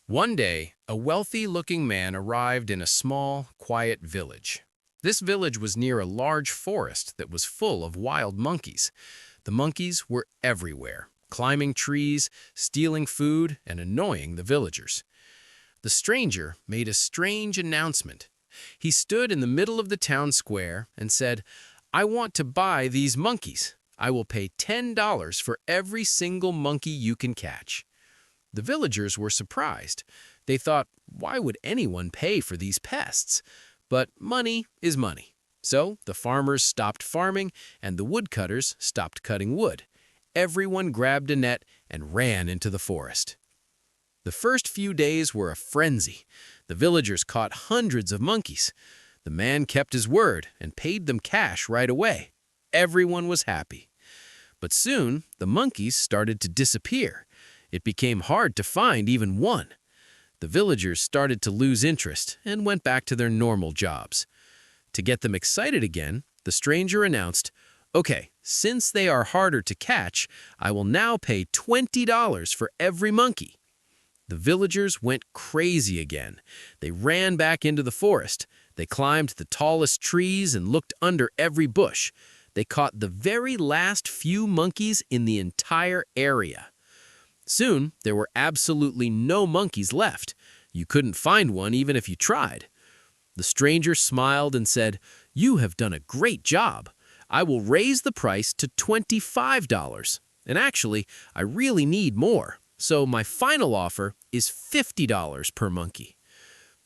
One day, a wealthy-looking man arrived in a small, quiet village. This village was near a large forest that was full of wild monkeys. The monkeys were everywhere, climbing trees, stealing food, and annoying the villagers. The stranger made a strange announcement. He stood in the middle of the town square and said, "I want to buy these monkeys. I will pay $10 for every single monkey you can catch." The villagers were surprised. They thought, why would anyone pay for these pests? But money is money. So the farmers stopped farming and the woodcutters stopped cutting wood. Everyone grabbed a net and ran into the forest. The first few days were a frenzy. The villagers caught hundreds of monkeys. The man kept his word and paid them cash right away. Everyone was happy. But soon, the monkeys started to disappear. It became hard to find even one. The villagers started to lose interest and went back to their normal jobs. To get them excited again, the stranger announced, "Okay, since they are harder to catch, I will now pay $20 for every monkey." The villagers went crazy again. They ran back into the forest. They climbed the tallest trees and looked under every bush. They caught the very last few monkeys in the entire area. Soon, there were absolutely no monkeys left. You couldn't find one even if you tried. The stranger smiled and said, "You have done a great job. I will raise the price to $25. And actually, I really need more. So my final offer is $50 per monkey."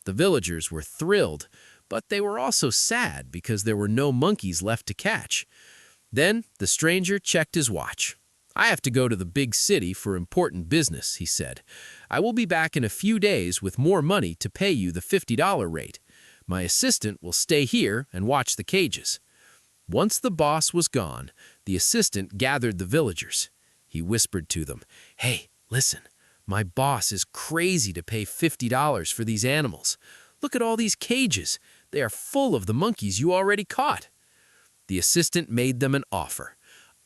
The villagers were thrilled, but they were also sad because there were no monkeys left to catch. Then the stranger checked his watch. "I have to go to the big city for important business," he said. "I will be back in a few days with more money to pay you the $50 rate. My assistant will stay here and watch the cages." Once the boss was gone, the assistant gathered the villagers. He whispered to them, "Hey, listen, my boss is crazy to pay $50 for these animals. Look at all these cages. They are full of the monkeys you already caught." The assistant made them an offer.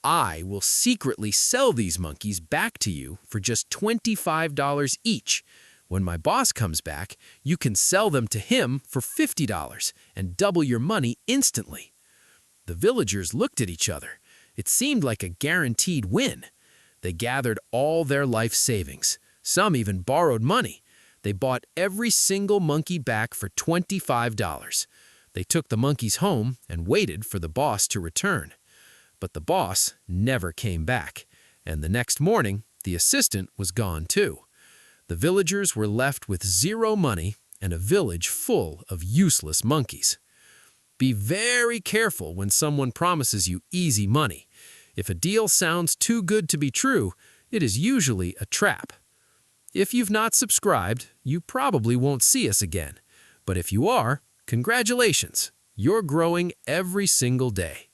"I will secretly sell these monkeys back to you for just $25 each. When my boss comes back, you can sell them to him for $50 and double your money instantly." The villagers looked at each other. It seemed like a guaranteed win. They gathered all their life savings. Some even borrowed money. They bought every single monkey back for $25. They took the monkeys home and waited for the boss to return. But the boss never came back, and the next morning, the assistant was gone too. The villagers were left with zero money and a village full of useless monkeys. Be very careful when someone promises you easy money. If a deal sounds too good to be true, it is usually a trap. If you've not subscribed, you probably won't see us again. But if you are, congratulations! You're growing every single day.